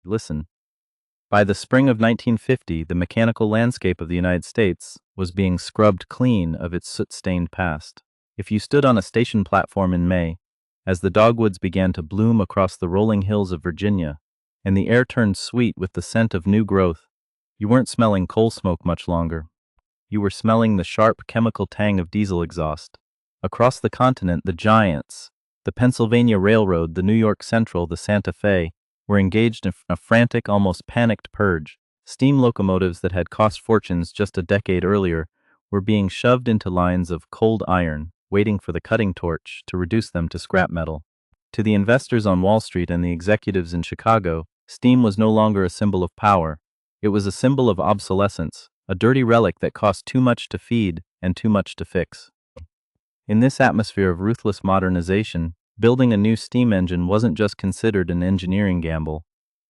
Listen. By the spring of 1950, the mechanical landscape of the United States was being scrubbed clean of its soot-stained past. If you stood on a station platform in May, as the dogwoods began to bloom across the rolling hills of Virginia, and the air turned sweet with the scent of new growth, you weren't smelling coal smoke much longer. You were smelling the sharp chemical tang of diesel exhaust. Across the continent, the giants, the Pennsylvania Railroad, the New York Central, the Santa Fe, were engaged in a frantic, almost panicked purge. Steam locomotives that had cost fortunes just a decade earlier were being shoved into lines of cold iron, waiting for the cutting torch to reduce them to scrap metal. To the investors on Wall Street and the executives in Chicago, steam was no longer a symbol of power. It was a symbol of obsolescence, a dirty relic that cost too much to feed and too much to fix. In this atmosphere of ruthless modernization, building a new steam engine wasn't just considered an engineering gamble.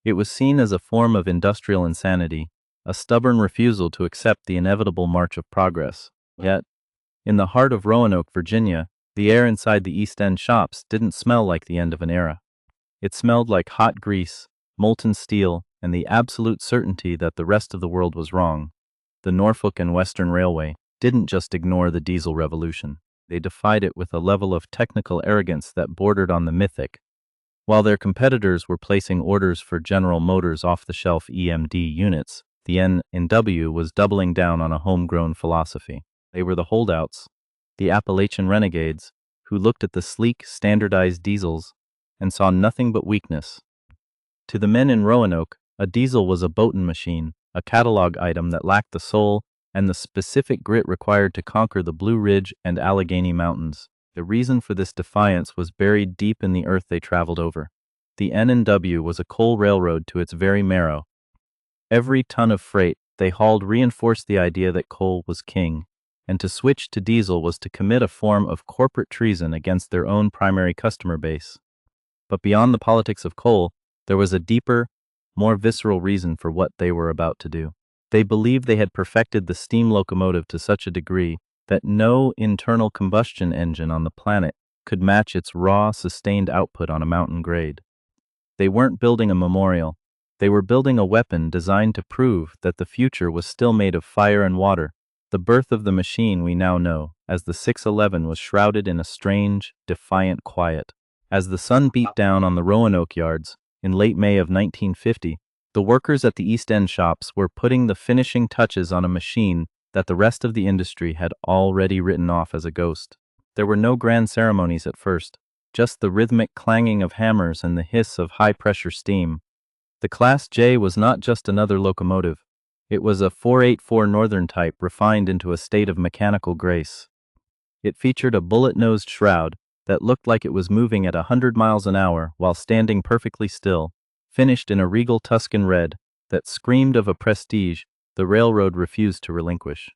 It was seen as a form of industrial insanity, a stubborn refusal to accept the inevitable march of progress. Yet, in the heart of Roanoke, Virginia, the air inside the East End shops didn't smell like the end of an era. It smelled like hot grease, molten steel, and the absolute certainty that the rest of the world was wrong. The Norfolk and Western Railway didn't just ignore the diesel revolution. They defied it with a level of technical arrogance that bordered on the mythic. While their competitors were placing orders for General Motors off-the-shelf EMD units, the N&W was doubling down on a homegrown philosophy. They were the holdouts, the Appalachian renegades, who looked at the sleek, standardized diesels and saw nothing but weakness. To the men in Roanoke, a diesel was a Boughton machine, a catalog item that lacked the soul and the specific grit required to conquer the Blue Ridge and Allegheny Mountains. The reason for this defiance was buried deep in the earth they traveled over. The N&W was a coal railroad to its very marrow. Every ton of freight they hauled reinforced the idea that coal was king, and to switch to diesel was to commit a form of corporate treason against their own primary customer base. But beyond the politics of coal, there was a deeper, more visceral reason for what they were about to do. They believed they had perfected the steam locomotive to such a degree that no internal combustion engine on the planet could match its raw, sustained output on a mountain grade. They weren't building a memorial. They were building a weapon designed to prove that the future was still made of fire and water. The birth of the machine we now know as the 611 was shrouded in a strange, defiant quiet. As the sun beat down on the Roanoke yards in late May of 1950, the workers at the East End shops were putting the finishing touches on a machine that the rest of the industry had already written off as a ghost. There were no grand ceremonies at first, just the rhythmic clanging of hammers and the hiss of high-pressure steam. The Class J was not just another locomotive. It was a 484 Northern type refined into a state of mechanical grace. It featured a bullet-nosed shroud that looked like it was moving at 100 miles an hour while standing perfectly still, finished in a regal Tuscan red that screamed of a prestige the railroad refused to relinquish.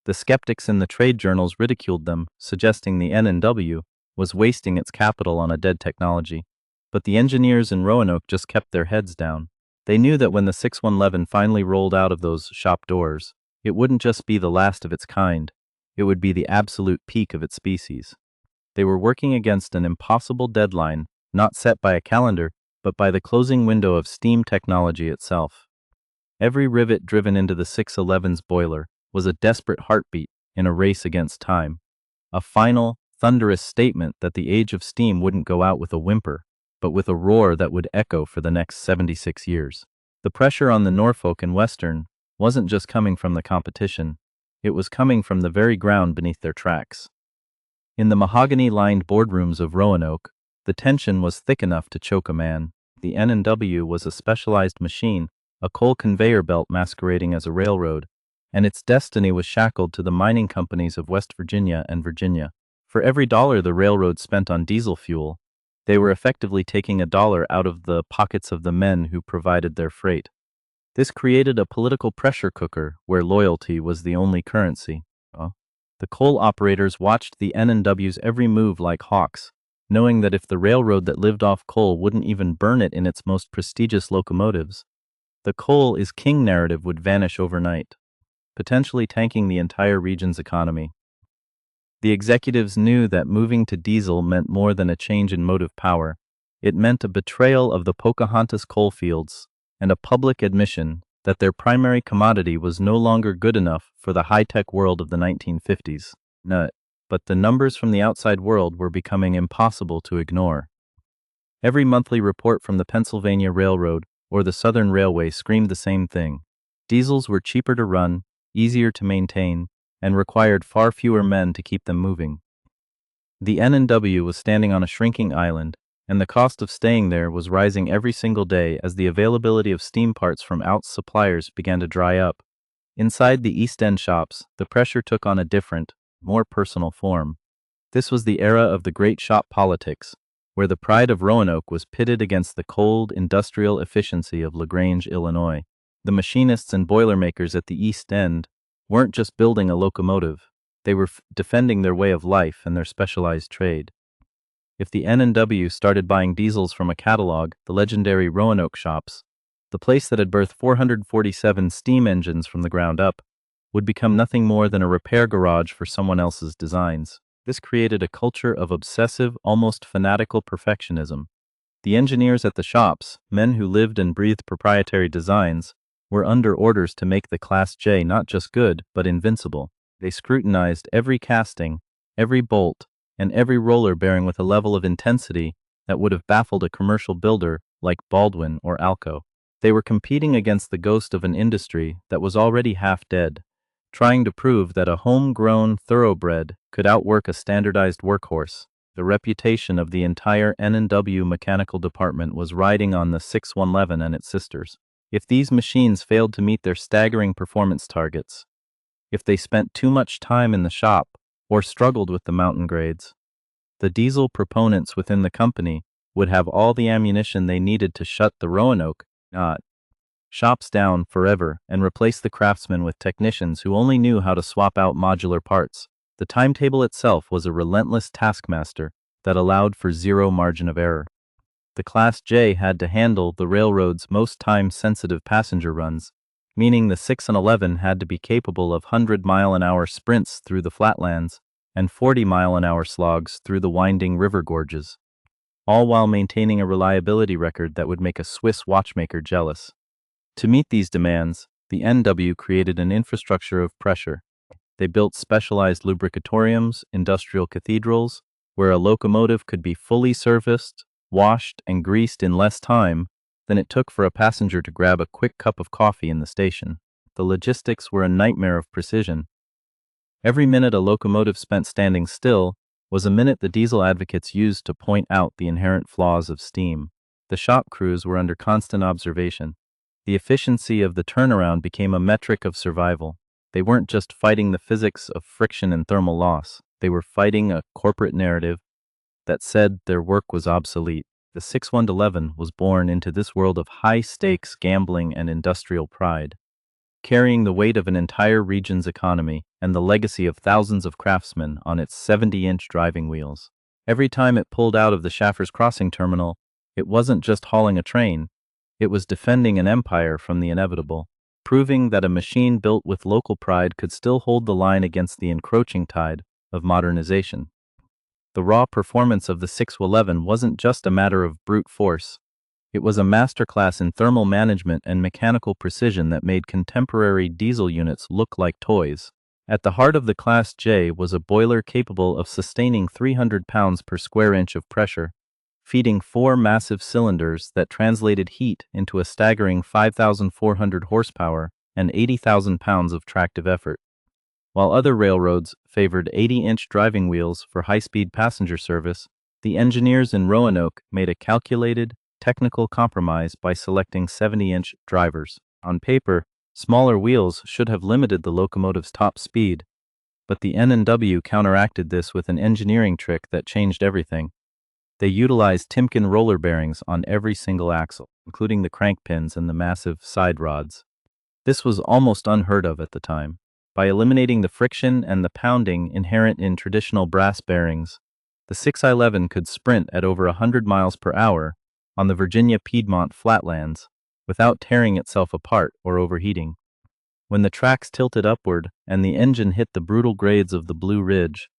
The skeptics in the trade journals ridiculed them, suggesting the N&W was wasting its capital on a dead technology. But the engineers in Roanoke just kept their heads down. They knew that when the 6111 finally rolled out of those shop doors, it wouldn't just be the last of its kind, it would be the absolute peak of its species. They were working against an impossible deadline, not set by a calendar, but by the closing window of steam technology itself. Every rivet driven into the 611's boiler was a desperate heartbeat in a race against time, a final, thunderous statement that the age of steam wouldn't go out with a whimper, but with a roar that would echo for the next 76 years. The pressure on the Norfolk and Western wasn't just coming from the competition, it was coming from the very ground beneath their tracks. In the mahogany-lined boardrooms of Roanoke, the tension was thick enough to choke a man. The N&W was a specialized machine, a coal conveyor belt masquerading as a railroad, and its destiny was shackled to the mining companies of West Virginia and Virginia. For every dollar the railroad spent on diesel fuel, they were effectively taking a dollar out of the pockets of the men who provided their freight. This created a political pressure cooker where loyalty was the only currency. The coal operators watched the N&W's every move like hawks, knowing that if the railroad that lived off coal wouldn't even burn it in its most prestigious locomotives, the coal is king narrative would vanish overnight, potentially tanking the entire region's economy. The executives knew that moving to diesel meant more than a change in motive power. It meant a betrayal of the Pocahontas coal fields, and a public admission that their primary commodity was no longer good enough for the high-tech world of the 1950s. But the numbers from the outside world were becoming impossible to ignore. Every monthly report from the Pennsylvania Railroad or the Southern Railway screamed the same thing. Diesels were cheaper to run, easier to maintain, and required far fewer men to keep them moving. The N&W was standing on a shrinking island, and the cost of staying there was rising every single day as the availability of steam parts from out suppliers began to dry up. Inside the East End shops, the pressure took on a different, more personal form. This was the era of the great shop politics, where the pride of Roanoke was pitted against the cold, industrial efficiency of LaGrange, Illinois. The machinists and boilermakers at the East End weren't just building a locomotive, they were defending their way of life and their specialized trade. If the N&W started buying diesels from a catalog, the legendary Roanoke shops, the place that had birthed 447 steam engines from the ground up, would become nothing more than a repair garage for someone else's designs. This created a culture of obsessive, almost fanatical perfectionism. The engineers at the shops, men who lived and breathed proprietary designs, were under orders to make the Class J not just good, but invincible. They scrutinized every casting, every bolt, and every roller bearing with a level of intensity that would have baffled a commercial builder like Baldwin or Alco. They were competing against the ghost of an industry that was already half dead, trying to prove that a homegrown thoroughbred could outwork a standardized workhorse. The reputation of the entire N&W mechanical department was riding on the 6111 and its sisters. If these machines failed to meet their staggering performance targets, if they spent too much time in the shop or struggled with the mountain grades, the diesel proponents within the company would have all the ammunition they needed to shut the Roanoke shops down forever and replace the craftsmen with technicians who only knew how to swap out modular parts. The timetable itself was a relentless taskmaster that allowed for zero margin of error. The Class J had to handle the railroad's most time-sensitive passenger runs, meaning the 6 and 11 had to be capable of 100-mile-an-hour sprints through the flatlands and 40-mile-an-hour slogs through the winding river gorges, all while maintaining a reliability record that would make a Swiss watchmaker jealous. To meet these demands, the N&W created an infrastructure of pressure. They built specialized lubricatoriums, industrial cathedrals, where a locomotive could be fully serviced, washed, and greased in less time than it took for a passenger to grab a quick cup of coffee in the station. The logistics were a nightmare of precision. Every minute a locomotive spent standing still was a minute the diesel advocates used to point out the inherent flaws of steam. The shop crews were under constant observation. The efficiency of the turnaround became a metric of survival. They weren't just fighting the physics of friction and thermal loss. They were fighting a corporate narrative that said their work was obsolete. The 6111 was born into this world of high-stakes gambling and industrial pride, carrying the weight of an entire region's economy and the legacy of thousands of craftsmen on its 70-inch driving wheels. Every time it pulled out of the Schaffers Crossing terminal, it wasn't just hauling a train, it was defending an empire from the inevitable, proving that a machine built with local pride could still hold the line against the encroaching tide of modernization. The raw performance of the 611 wasn't just a matter of brute force. It was a masterclass in thermal management and mechanical precision that made contemporary diesel units look like toys. At the heart of the Class J was a boiler capable of sustaining 300 pounds per square inch of pressure, feeding 4 massive cylinders that translated heat into a staggering 5,400 horsepower and 80,000 pounds of tractive effort. While other railroads favored 80-inch driving wheels for high-speed passenger service, the engineers in Roanoke made a calculated, technical compromise by selecting 70-inch drivers. On paper, smaller wheels should have limited the locomotive's top speed, but the N&W counteracted this with an engineering trick that changed everything. They utilized Timken roller bearings on every single axle, including the crank pins and the massive side rods. This was almost unheard of at the time. By eliminating the friction and the pounding inherent in traditional brass bearings, the 611 could sprint at over 100 miles per hour on the Virginia Piedmont flatlands without tearing itself apart or overheating. When the tracks tilted upward and the engine hit the brutal grades of the Blue Ridge,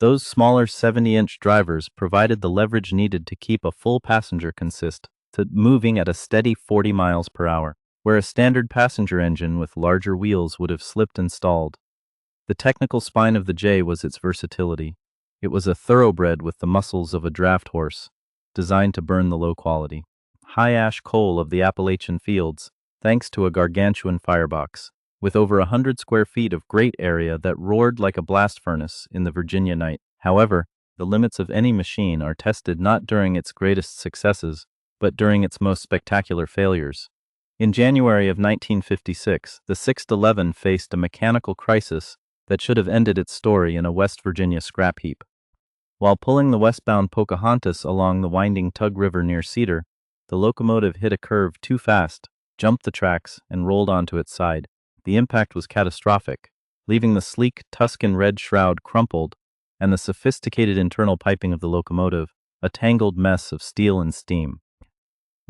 those smaller 70-inch drivers provided the leverage needed to keep a full passenger consist with it moving at a steady 40 miles per hour, where a standard passenger engine with larger wheels would have slipped and stalled. The technical spine of the J was its versatility. It was a thoroughbred with the muscles of a draft horse, designed to burn the low-quality, high-ash coal of the Appalachian fields, thanks to a gargantuan firebox, with over 100 square feet of great area that roared like a blast furnace in the Virginia night. However, the limits of any machine are tested not during its greatest successes, but during its most spectacular failures. In January of 1956, the 611 faced a mechanical crisis that should have ended its story in a West Virginia scrap heap. While pulling the westbound Pocahontas along the winding Tug River near Cedar, the locomotive hit a curve too fast, jumped the tracks, and rolled onto its side. The impact was catastrophic, leaving the sleek Tuscan red shroud crumpled and the sophisticated internal piping of the locomotive a tangled mess of steel and steam.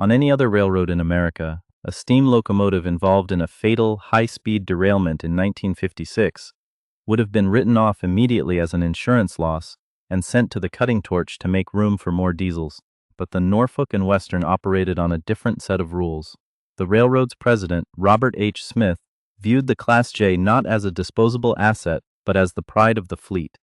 On any other railroad in America, a steam locomotive involved in a fatal high-speed derailment in 1956 would have been written off immediately as an insurance loss and sent to the cutting torch to make room for more diesels. But the Norfolk and Western operated on a different set of rules. The railroad's president, Robert H. Smith, viewed the Class J not as a disposable asset, but as the pride of the fleet.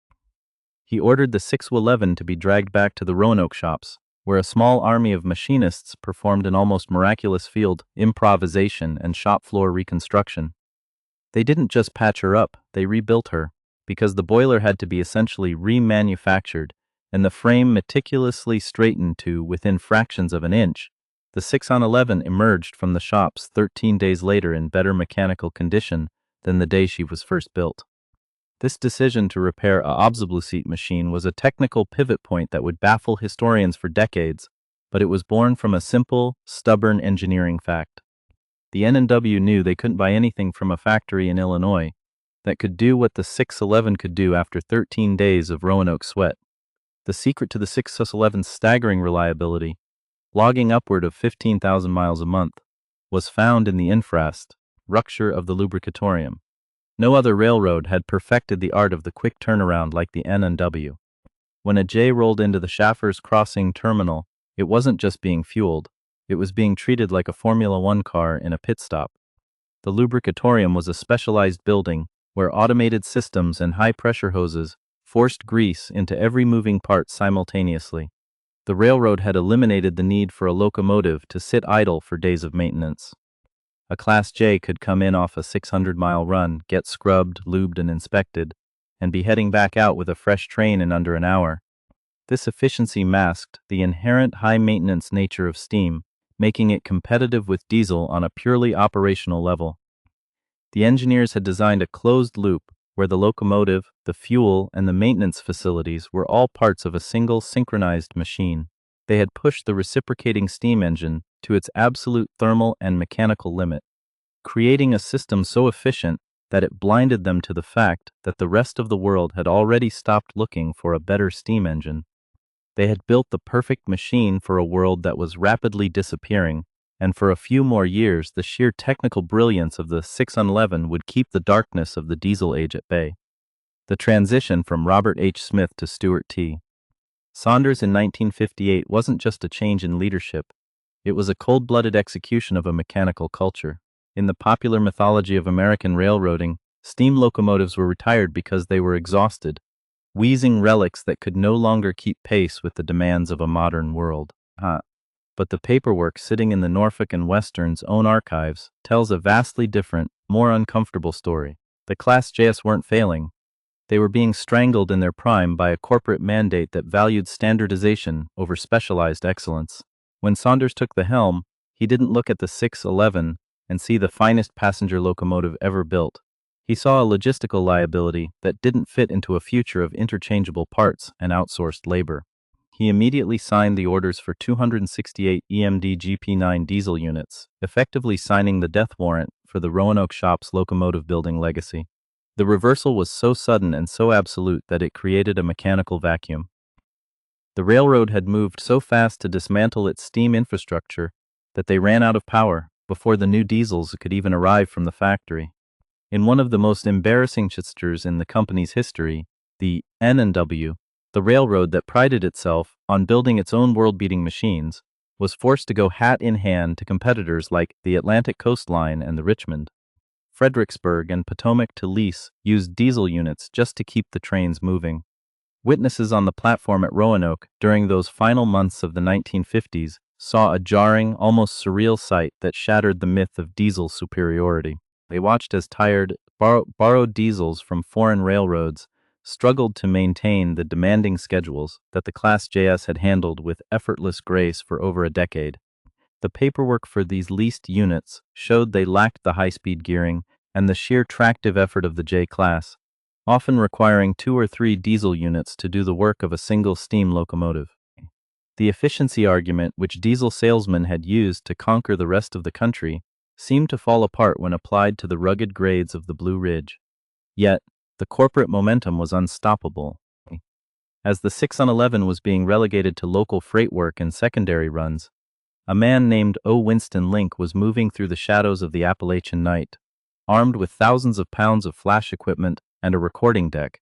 He ordered the 611 to be dragged back to the Roanoke shops, where a small army of machinists performed an almost miraculous field improvisation and shop floor reconstruction. They didn't just patch her up, they rebuilt her, because the boiler had to be essentially remanufactured and the frame meticulously straightened to within fractions of an inch. The 611 emerged from the shops 13 days later in better mechanical condition than the day she was first built. This decision to repair a obsolete machine was a technical pivot point that would baffle historians for decades, but it was born from a simple, stubborn engineering fact. The N&W knew they couldn't buy anything from a factory in Illinois that could do what the 611 could do after 13 days of Roanoke sweat. The secret to the 611's staggering reliability, logging upward of 15,000 miles a month, was found in the infrast, rupture of the lubricatorium. No other railroad had perfected the art of the quick turnaround like the N&W. When a J rolled into the Schaffers Crossing terminal, it wasn't just being fueled, it was being treated like a Formula One car in a pit stop. The lubricatorium was a specialized building where automated systems and high-pressure hoses forced grease into every moving part simultaneously. The railroad had eliminated the need for a locomotive to sit idle for days of maintenance. A Class J could come in off a 600-mile run, get scrubbed, lubed, and inspected, and be heading back out with a fresh train in under an hour. This efficiency masked the inherent high-maintenance nature of steam, making it competitive with diesel on a purely operational level. The engineers had designed a closed loop where the locomotive, the fuel, and the maintenance facilities were all parts of a single synchronized machine. They had pushed the reciprocating steam engine to its absolute thermal and mechanical limit, creating a system so efficient that it blinded them to the fact that the rest of the world had already stopped looking for a better steam engine. They had built the perfect machine for a world that was rapidly disappearing, and for a few more years the sheer technical brilliance of the 611 would keep the darkness of the diesel age at bay. The transition from Robert H. Smith to Stuart T. Saunders in 1958 wasn't just a change in leadership, it was a cold-blooded execution of a mechanical culture. In the popular mythology of American railroading, steam locomotives were retired because they were exhausted, wheezing relics that could no longer keep pace with the demands of a modern world. But the paperwork sitting in the Norfolk and Western's own archives tells a vastly different, more uncomfortable story. The Class Js weren't failing. They were being strangled in their prime by a corporate mandate that valued standardization over specialized excellence. When Saunders took the helm, he didn't look at the 611 and see the finest passenger locomotive ever built. He saw a logistical liability that didn't fit into a future of interchangeable parts and outsourced labor. He immediately signed the orders for 268 EMD GP9 diesel units, effectively signing the death warrant for the Roanoke shop's locomotive building legacy. The reversal was so sudden and so absolute that it created a mechanical vacuum. The railroad had moved so fast to dismantle its steam infrastructure that they ran out of power before the new diesels could even arrive from the factory. In one of the most embarrassing chapters in the company's history, the N&W, the railroad that prided itself on building its own world-beating machines, was forced to go hat in hand to competitors like the Atlantic Coast Line and the Richmond, Fredericksburg, and Potomac to lease used diesel units just to keep the trains moving. Witnesses on the platform at Roanoke during those final months of the 1950s saw a jarring, almost surreal sight that shattered the myth of diesel superiority. They watched as tired, borrowed diesels from foreign railroads struggled to maintain the demanding schedules that the Class JS had handled with effortless grace for over a decade. The paperwork for these leased units showed they lacked the high-speed gearing and the sheer tractive effort of the J class, often requiring 2 or 3 diesel units to do the work of a single steam locomotive. The efficiency argument which diesel salesmen had used to conquer the rest of the country seemed to fall apart when applied to the rugged grades of the Blue Ridge. Yet, the corporate momentum was unstoppable. As the 6 on 11 was being relegated to local freight work and secondary runs, a man named O. Winston Link was moving through the shadows of the Appalachian night, armed with thousands of pounds of flash equipment and a recording deck.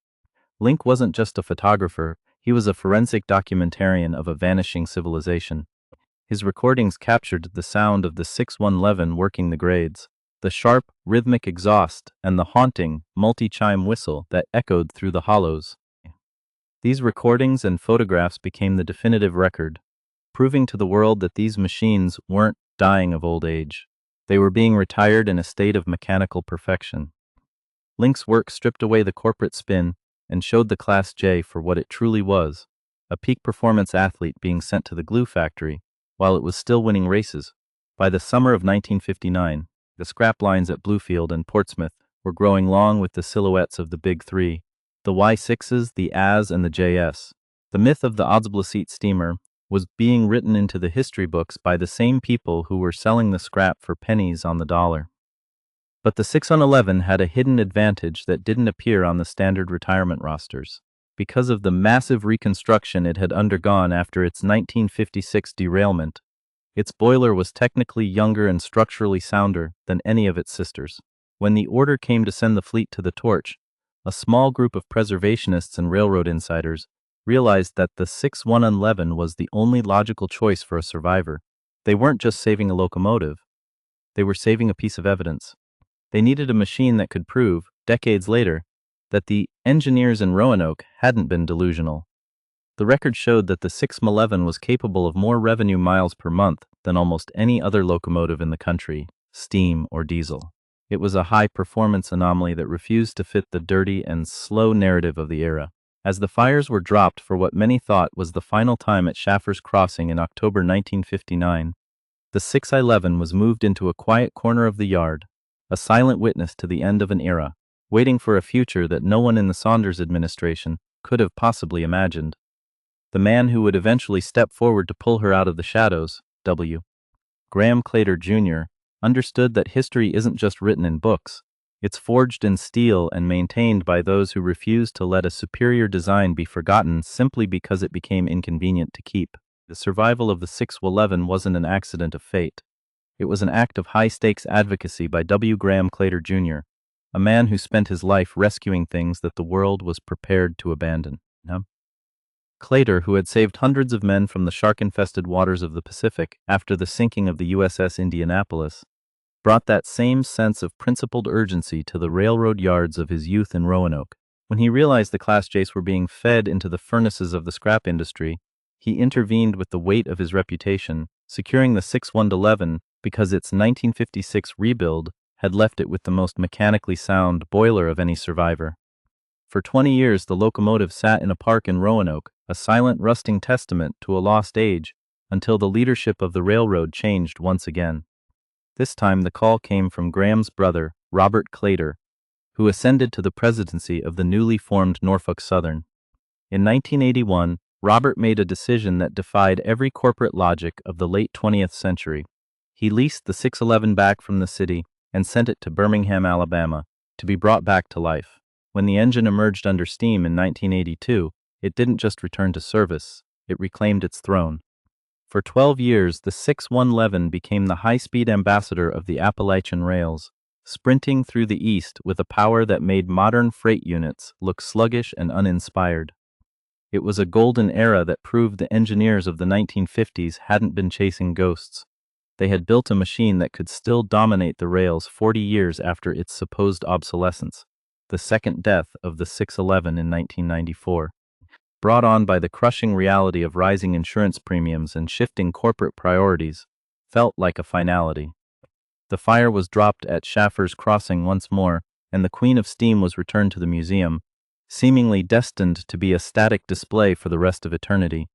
Link wasn't just a photographer, he was a forensic documentarian of a vanishing civilization. His recordings captured the sound of the 6-111 working the grades, the sharp, rhythmic exhaust, and the haunting, multi-chime whistle that echoed through the hollows. These recordings and photographs became the definitive record, proving to the world that these machines weren't dying of old age. They were being retired in a state of mechanical perfection. Link's work stripped away the corporate spin and showed the Class J for what it truly was, a peak performance athlete being sent to the glue factory while it was still winning races. By the summer of 1959, the scrap lines at Bluefield and Portsmouth were growing long with the silhouettes of the Big Three, the Y6s, the AS, and the JS. The myth of the Oddsblaseat steamer was being written into the history books by the same people who were selling the scrap for pennies on the dollar. But the 6 on 11 had a hidden advantage that didn't appear on the standard retirement rosters. Because of the massive reconstruction it had undergone after its 1956 derailment, its boiler was technically younger and structurally sounder than any of its sisters. When the order came to send the fleet to the torch, a small group of preservationists and railroad insiders realized that the 6-111 was the only logical choice for a survivor. They weren't just saving a locomotive, they were saving a piece of evidence. They needed a machine that could prove, decades later, that the engineers in Roanoke hadn't been delusional. The record showed that the 6-11 was capable of more revenue miles per month than almost any other locomotive in the country, steam or diesel. It was a high-performance anomaly that refused to fit the dirty and slow narrative of the era. As the fires were dropped for what many thought was the final time at Schaffer's Crossing in October 1959, the 6-11 was moved into a quiet corner of the yard, a silent witness to the end of an era, waiting for a future that no one in the Saunders administration could have possibly imagined. The man who would eventually step forward to pull her out of the shadows, W. Graham Claytor Jr., understood that history isn't just written in books, it's forged in steel and maintained by those who refuse to let a superior design be forgotten simply because it became inconvenient to keep. The survival of the 6-11 wasn't an accident of fate. It was an act of high-stakes advocacy by W. Graham Claytor Jr., a man who spent his life rescuing things that the world was prepared to abandon. Claytor, who had saved hundreds of men from the shark-infested waters of the Pacific after the sinking of the USS Indianapolis, brought that same sense of principled urgency to the railroad yards of his youth in Roanoke. When he realized the Class J's were being fed into the furnaces of the scrap industry, he intervened with the weight of his reputation, securing the 6-111 because its 1956 rebuild had left it with the most mechanically sound boiler of any survivor. For 20 years, the locomotive sat in a park in Roanoke, a silent, rusting testament to a lost age, until the leadership of the railroad changed once again. This time, the call came from Graham's brother, Robert Claytor, who ascended to the presidency of the newly formed Norfolk Southern. In 1981, Robert made a decision that defied every corporate logic of the late 20th century. He leased the 6-11 back from the city and sent it to Birmingham, Alabama, to be brought back to life. When the engine emerged under steam in 1982, it didn't just return to service, it reclaimed its throne. For 12 years, the 6-111 became the high-speed ambassador of the Appalachian rails, sprinting through the East with a power that made modern freight units look sluggish and uninspired. It was a golden era that proved the engineers of the 1950s hadn't been chasing ghosts. They had built a machine that could still dominate the rails 40 years after its supposed obsolescence. The second death of the 611 in 1994, brought on by the crushing reality of rising insurance premiums and shifting corporate priorities, felt like a finality. The fire was dropped at Schaffer's Crossing once more, and the Queen of Steam was returned to the museum, seemingly destined to be a static display for the rest of eternity.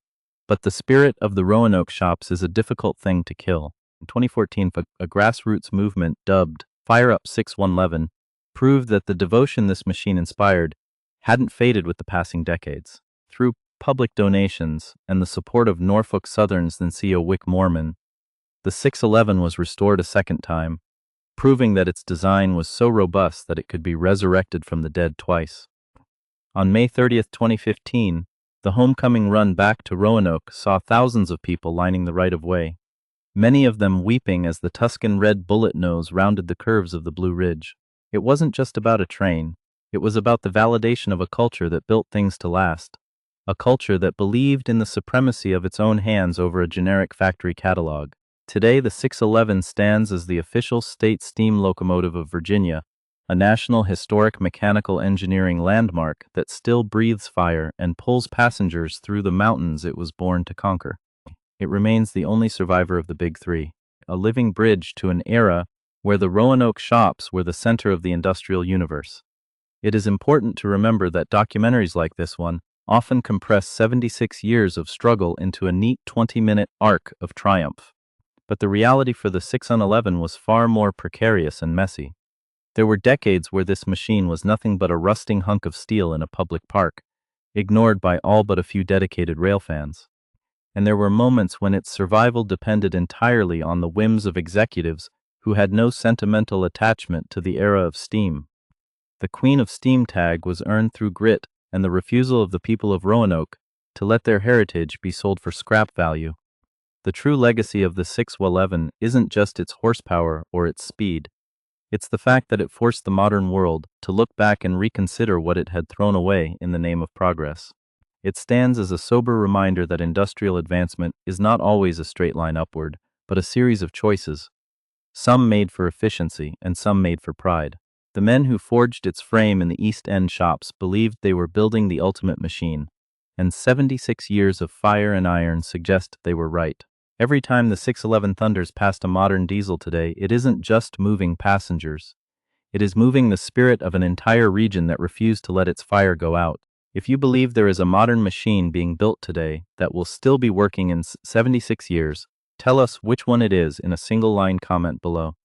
But the spirit of the Roanoke shops is a difficult thing to kill. In 2014, a grassroots movement dubbed Fire Up 611 proved that the devotion this machine inspired hadn't faded with the passing decades. Through public donations and the support of Norfolk Southern's then CEO Wick Moorman, the 611 was restored a second time, proving that its design was so robust that it could be resurrected from the dead twice. On May 30, 2015, the homecoming run back to Roanoke saw thousands of people lining the right-of-way, many of them weeping as the Tuscan red bullet nose rounded the curves of the Blue Ridge. It wasn't just about a train, it was about the validation of a culture that built things to last, a culture that believed in the supremacy of its own hands over a generic factory catalog. Today, the 611 stands as the official state steam locomotive of Virginia, a national historic mechanical engineering landmark that still breathes fire and pulls passengers through the mountains it was born to conquer. It remains the only survivor of the Big Three, a living bridge to an era where the Roanoke shops were the center of the industrial universe. It is important to remember that documentaries like this one often compress 76 years of struggle into a neat 20-minute arc of triumph. But the reality for the 611 was far more precarious and messy. There were decades where this machine was nothing but a rusting hunk of steel in a public park, ignored by all but a few dedicated railfans. And there were moments when its survival depended entirely on the whims of executives who had no sentimental attachment to the era of steam. The Queen of Steam tag was earned through grit and the refusal of the people of Roanoke to let their heritage be sold for scrap value. The true legacy of the 611 isn't just its horsepower or its speed. It's the fact that it forced the modern world to look back and reconsider what it had thrown away in the name of progress. It stands as a sober reminder that industrial advancement is not always a straight line upward, but a series of choices, some made for efficiency and some made for pride. The men who forged its frame in the East End shops believed they were building the ultimate machine, and 76 years of fire and iron suggest they were right. Every time the 611 thunders past a modern diesel today, it isn't just moving passengers. It is moving the spirit of an entire region that refused to let its fire go out. If you believe there is a modern machine being built today that will still be working in 76 years, tell us which one it is in a single line comment below.